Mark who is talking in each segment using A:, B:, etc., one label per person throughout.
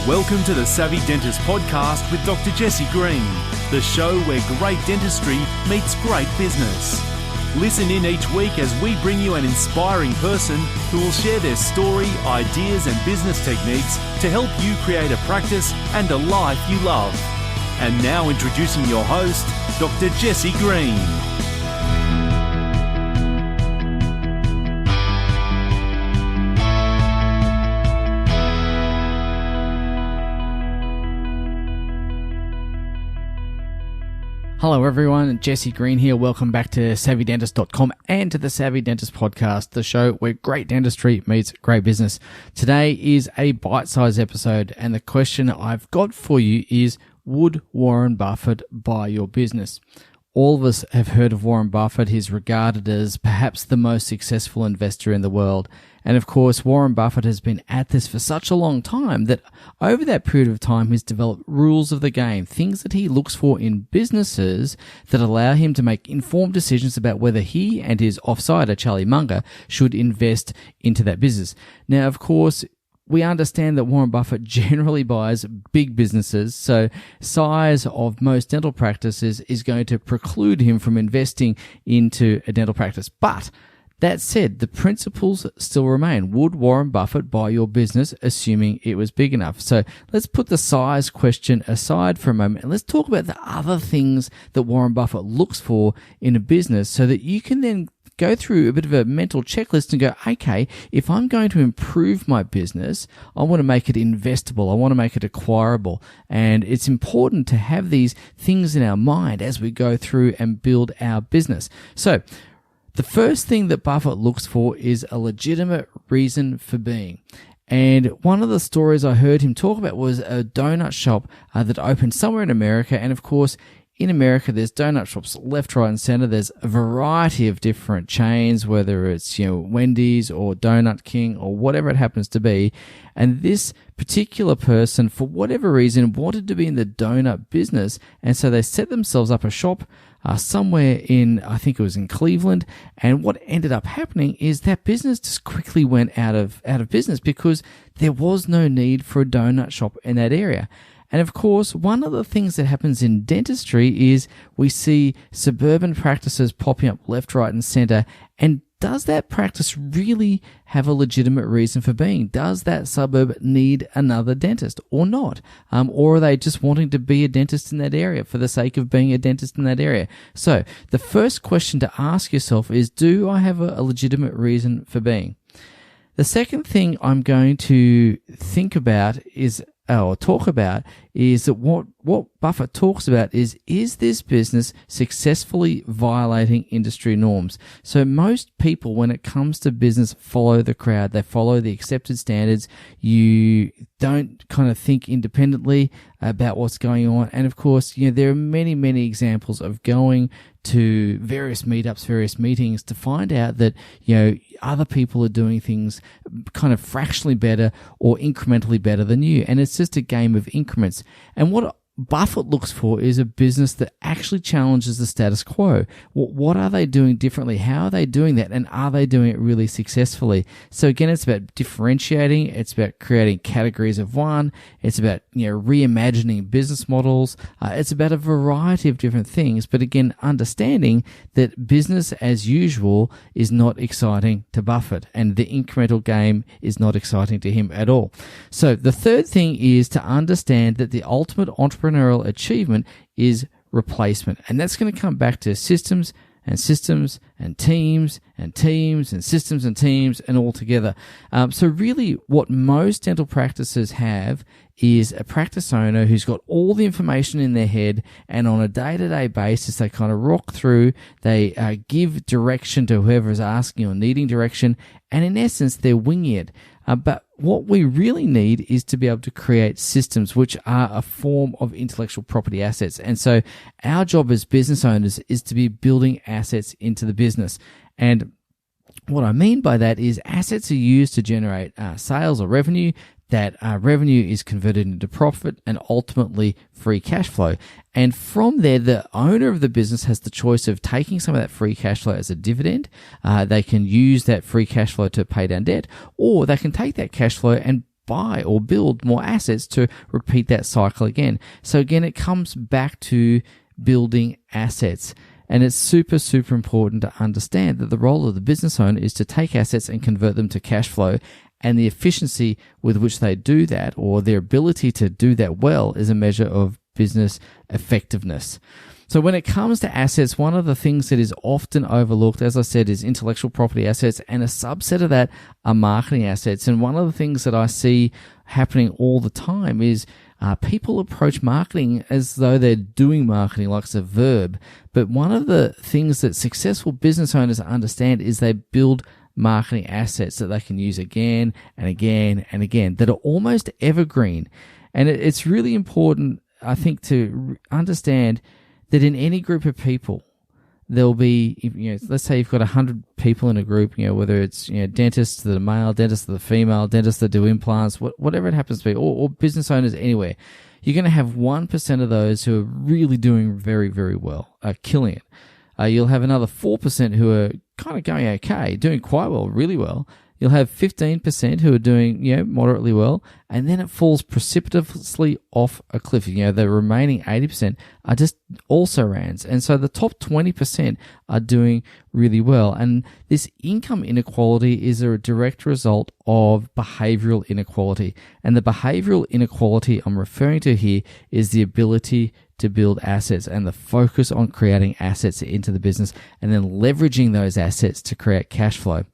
A: Welcome to the Savvy Dentist Podcast with Dr. Jesse Green, the show where great dentistry meets great business. Listen in each week as we bring you an inspiring person who will share their story, ideas and business techniques to help you create a practice and a life you love. And now introducing your host, Dr. Jesse Green.
B: Hello everyone, Jesse Green here. Welcome back to SavvyDentist.com and to the Savvy Dentist Podcast, the show where great dentistry meets great business. Today is a bite-sized episode, and the question I've got for you is, would Warren Buffett buy your business? All of us have heard of Warren Buffett. He's regarded as perhaps the most successful investor in the world. And of course, Warren Buffett has been at this for such a long time that over that period of time, he's developed rules of the game, things that he looks for in businesses that allow him to make informed decisions about whether he and his offsider, Charlie Munger, should invest into that business. Now, of course, we understand that Warren Buffett generally buys big businesses, so size of most dental practices is going to preclude him from investing into a dental practice. But that said, the principles still remain. Would Warren Buffett buy your business, assuming it was big enough? So let's put the size question aside for a moment and let's talk about the other things that Warren Buffett looks for in a business so that you can then go through a bit of a mental checklist and go, okay, if I'm going to improve my business, I want to make it investable. I want to make it acquirable. And it's important to have these things in our mind as we go through and build our business. So the first thing that Buffett looks for is a legitimate reason for being. And one of the stories I heard him talk about was a donut shop that opened somewhere in America. And of course, in America, there's donut shops left, right, and center. There's a variety of different chains, whether it's, Wendy's or Donut King or whatever it happens to be. And this particular person, for whatever reason, wanted to be in the donut business. And so they set themselves up a shop somewhere in, I think it was in Cleveland. And what ended up happening is that business just quickly went out of business because there was no need for a donut shop in that area. And of course, one of the things that happens in dentistry is we see suburban practices popping up left, right, and center. And does that practice really have a legitimate reason for being? Does that suburb need another dentist or not? Or are they just wanting to be a dentist in that area for the sake of being a dentist in that area? So the first question to ask yourself is, do I have a legitimate reason for being? The second thing I'm going to think about is, or talk about, is that what Buffett talks about is this business successfully violating industry norms? So most people, when it comes to business, follow the crowd. They follow the accepted standards. You don't kind of think independently about what's going on. And of course, there are many, many examples of going to various meetups, various meetings to find out that, other people are doing things kind of fractionally better or incrementally better than you. And it's just a game of increments. And what Buffett looks for is a business that actually challenges the status quo. What are they doing differently? How are they doing that? And are they doing it really successfully? So again, it's about differentiating. It's about creating categories of one. It's about, reimagining business models. It's about a variety of different things. But again, understanding that business as usual is not exciting to Buffett, and the incremental game is not exciting to him at all. So the third thing is to understand that the ultimate entrepreneurial achievement is replacement. And that's going to come back to systems and teams and teams and systems and teams and all together. So really what most dental practices have is a practice owner who's got all the information in their head, and on a day-to-day basis, they kind of rock through, they give direction to whoever is asking or needing direction, and in essence, they're winging it. But what we really need is to be able to create systems which are a form of intellectual property assets. And so our job as business owners is to be building assets into the business. And what I mean by that is assets are used to generate sales or revenue. That revenue is converted into profit and ultimately free cash flow. And from there, the owner of the business has the choice of taking some of that free cash flow as a dividend. They can use that free cash flow to pay down debt, or they can take that cash flow and buy or build more assets to repeat that cycle again. So again, it comes back to building assets. And it's super, super important to understand that the role of the business owner is to take assets and convert them to cash flow. And the efficiency with which they do that, or their ability to do that well, is a measure of business effectiveness. So when it comes to assets, one of the things that is often overlooked, as I said, is intellectual property assets, and a subset of that are marketing assets. And one of the things that I see happening all the time is people approach marketing as though they're doing marketing like it's a verb. But one of the things that successful business owners understand is they build marketing assets that they can use again and again and again, that are almost evergreen. And it's really important, I think, to understand that in any group of people, there'll be, let's say you've got 100 people in a group, whether it's, dentists that are male, dentists that are female, dentists that do implants, whatever it happens to be, or business owners anywhere, you're going to have 1% of those who are really doing very, very well, killing it. You'll have another 4% who are kind of going okay, doing quite well, really well. You'll have 15% who are doing, moderately well, and then it falls precipitously off a cliff. The remaining 80% are just also-rans. And so the top 20% are doing really well. And this income inequality is a direct result of behavioral inequality. And the behavioral inequality I'm referring to here is the ability to build assets and the focus on creating assets into the business and then leveraging those assets to create cash flow.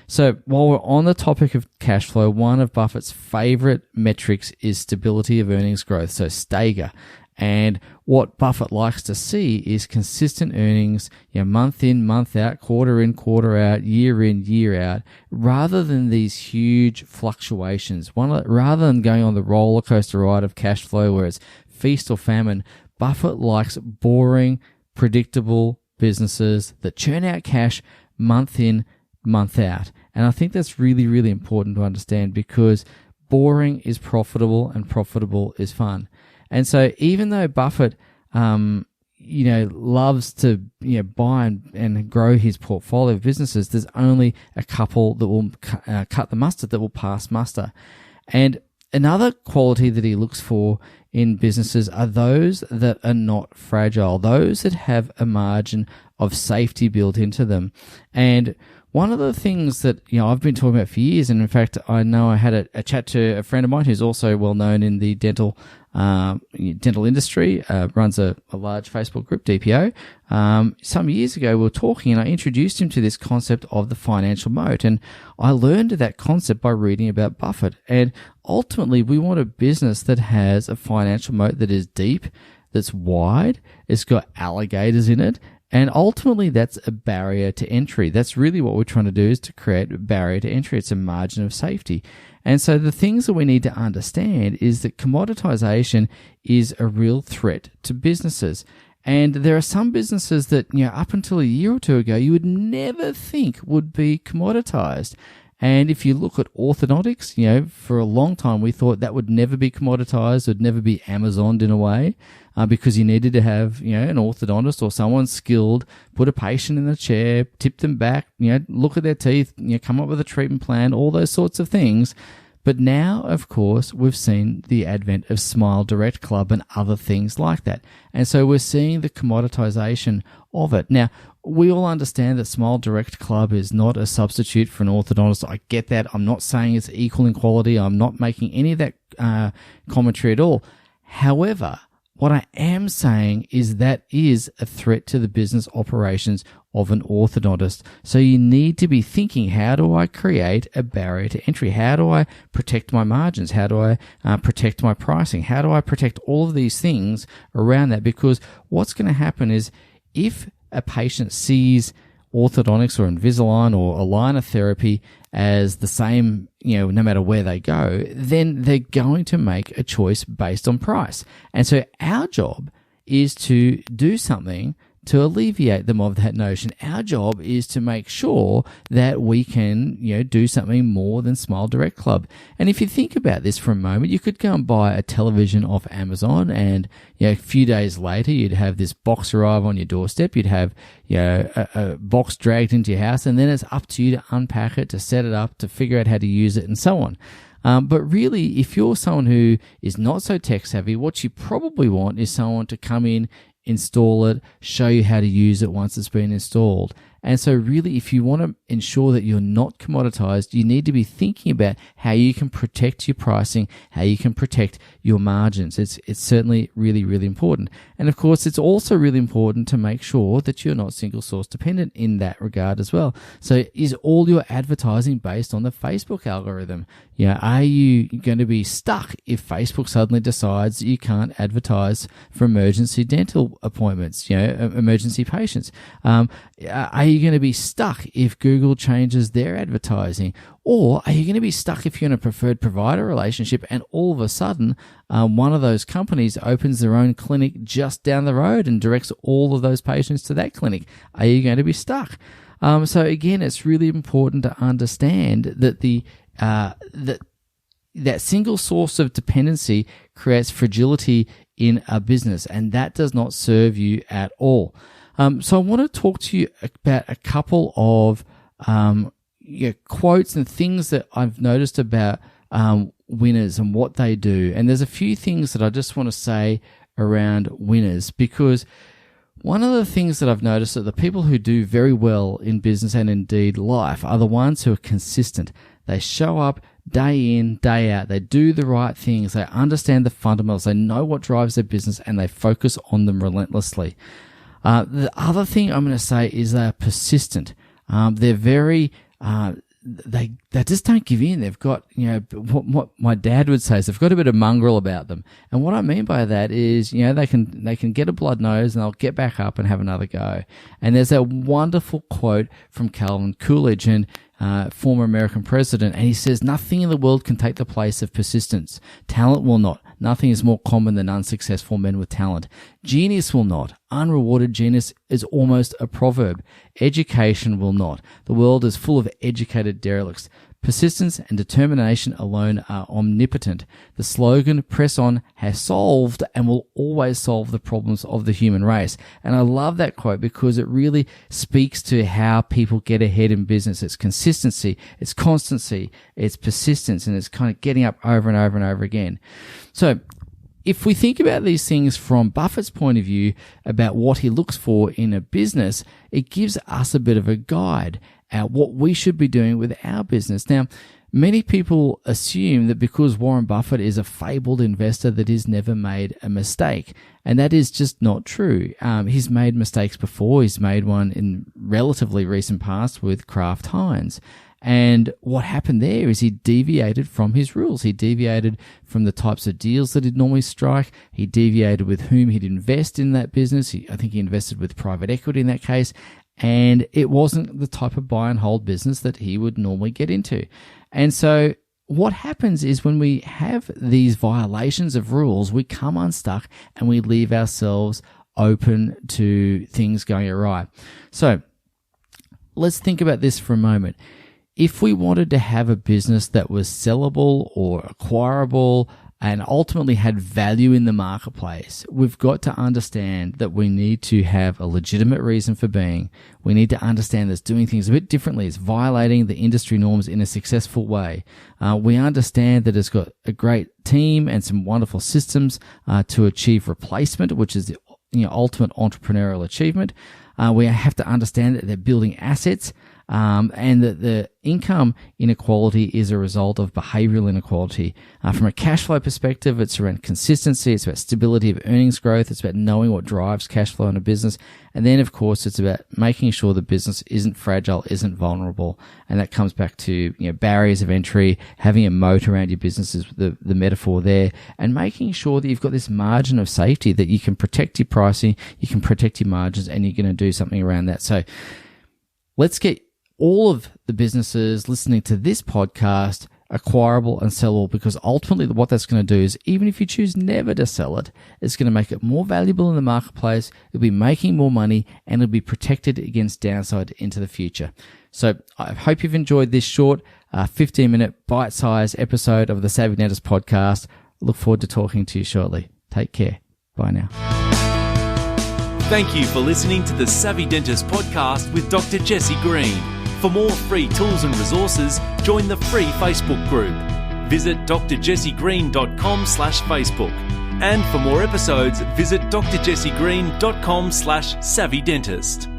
B: So while we're on the topic of cash flow, one of Buffett's favorite metrics is stability of earnings growth, so STAGR. And what Buffett likes to see is consistent earnings, month in, month out, quarter in, quarter out, year in, year out, rather than these huge fluctuations. Rather than going on the roller coaster ride of cash flow where it's feast or famine, Buffett likes boring, predictable businesses that churn out cash month in, month out. And I think that's really, really important to understand, because boring is profitable and profitable is fun. And so even though Buffett, loves to, buy and grow his portfolio of businesses, there's only a couple that will cut the mustard, that will pass muster. And another quality that he looks for in businesses are those that are not fragile, those that have a margin of safety built into them. And one of the things that, I've been talking about for years, and in fact, I know I had a chat to a friend of mine who's also well known in the dental industry, runs a large Facebook group, DPO. Some years ago, we were talking and I introduced him to this concept of the financial moat. And I learned that concept by reading about Buffett. And ultimately, we want a business that has a financial moat that is deep, that's wide, it's got alligators in it. And ultimately, that's a barrier to entry. That's really what we're trying to do, is to create a barrier to entry. It's a margin of safety. And so the things that we need to understand is that commoditization is a real threat to businesses. And there are some businesses that, up until a year or two ago, you would never think would be commoditized. And if you look at orthodontics, for a long time we thought that would never be commoditized, would never be Amazoned in a way, because you needed to have, an orthodontist or someone skilled, put a patient in a chair, tip them back, look at their teeth, come up with a treatment plan, all those sorts of things. But now, of course, we've seen the advent of Smile Direct Club and other things like that. And so we're seeing the commoditization of it. Now, we all understand that Smile Direct Club is not a substitute for an orthodontist. I get that. I'm not saying it's equal in quality. I'm not making any of that commentary at all. However, what I am saying is that is a threat to the business operations of an orthodontist. So you need to be thinking, how do I create a barrier to entry? How do I protect my margins? How do I protect my pricing? How do I protect all of these things around that? Because what's going to happen is, if a patient sees orthodontics or Invisalign or aligner therapy as the same, no matter where they go, then they're going to make a choice based on price. And so our job is to do something to alleviate them of that notion. Our job is to make sure that we can, do something more than Smile Direct Club. And if you think about this for a moment, you could go and buy a television off Amazon, and a few days later, you'd have this box arrive on your doorstep. You'd have, a box dragged into your house, and then it's up to you to unpack it, to set it up, to figure out how to use it, and so on. But really, if you're someone who is not so tech savvy, what you probably want is someone to come in, install it, show you how to use it once it's been installed. And so really, if you want to ensure that you're not commoditized, you need to be thinking about how you can protect your pricing, how you can protect your margins. It's certainly really, really important. And of course, it's also really important to make sure that you're not single source dependent in that regard as well. So is all your advertising based on the Facebook algorithm? Are you going to be stuck if Facebook suddenly decides that you can't advertise for emergency dental appointments, emergency patients? Are you going to be stuck if Google changes their advertising? Or are you going to be stuck if you're in a preferred provider relationship and all of a sudden one of those companies opens their own clinic just down the road and directs all of those patients to that clinic? Are you going to be stuck? So again, it's really important to understand that that single source of dependency creates fragility in a business, and that does not serve you at all. So I want to talk to you about a couple of quotes and things that I've noticed about winners and what they do. And there's a few things that I just want to say around winners, because one of the things that I've noticed that the people who do very well in business and indeed life are the ones who are consistent. They show up day in, day out. They do the right things. They understand the fundamentals. They know what drives their business, and they focus on them relentlessly. The other thing I'm going to say is they're persistent. They're very, they just don't give in. They've got, what my dad would say is they've got a bit of mongrel about them. And what I mean by that is, they can get a blood nose and they'll get back up and have another go. And there's that wonderful quote from Calvin Coolidge, and former American president, and he says, "Nothing in the world can take the place of persistence. Talent will not. Nothing is more common than unsuccessful men with talent. Genius will not. Unrewarded genius is almost a proverb. Education will not. The world is full of educated derelicts. Persistence and determination alone are omnipotent. The slogan, 'Press on,' has solved and will always solve the problems of the human race." And I love that quote because it really speaks to how people get ahead in business. It's consistency, it's constancy, it's persistence, and it's kind of getting up over and over and over again. So if we think about these things from Buffett's point of view about what he looks for in a business, it gives us a bit of a guide at what we should be doing with our business. Now, many people assume that because Warren Buffett is a fabled investor that he's never made a mistake. And that is just not true. He's made mistakes before. He's made one in relatively recent past with Kraft Heinz. And what happened there is he deviated from his rules. He deviated from the types of deals that he'd normally strike. He deviated with whom he'd invest in that business. I think he invested with private equity in that case. And it wasn't the type of buy and hold business that he would normally get into. And so what happens is when we have these violations of rules, we come unstuck and we leave ourselves open to things going awry. So let's think about this for a moment. If we wanted to have a business that was sellable or acquirable and ultimately had value in the marketplace, we've got to understand that we need to have a legitimate reason for being. We need to understand that it's doing things a bit differently. It's violating the industry norms in a successful way. We understand that it's got a great team and some wonderful systems to achieve replacement, which is the ultimate entrepreneurial achievement. We have to understand that they're building assets, and that the income inequality is a result of behavioral inequality. From a cash flow perspective, it's around consistency, it's about stability of earnings growth, it's about knowing what drives cash flow in a business, and then of course it's about making sure the business isn't fragile, isn't vulnerable, and that comes back to barriers of entry, having a moat around your business is the metaphor there, and making sure that you've got this margin of safety that you can protect your pricing, you can protect your margins, and you're going to do something around that. So let's get all of the businesses listening to this podcast acquirable and sellable, because ultimately what that's going to do is, even if you choose never to sell it, it's going to make it more valuable in the marketplace, it'll be making more money, and it'll be protected against downside into the future. So I hope you've enjoyed this short 15-minute bite-sized episode of the Savvy Dentist podcast. Look forward to talking to you shortly. Take care. Bye now.
A: Thank you for listening to the Savvy Dentist podcast with Dr. Jesse Green. For more free tools and resources, join the free Facebook group. visit drjessegreen.com/Facebook. And for more episodes, visit drjessegreen.com/savvydentist.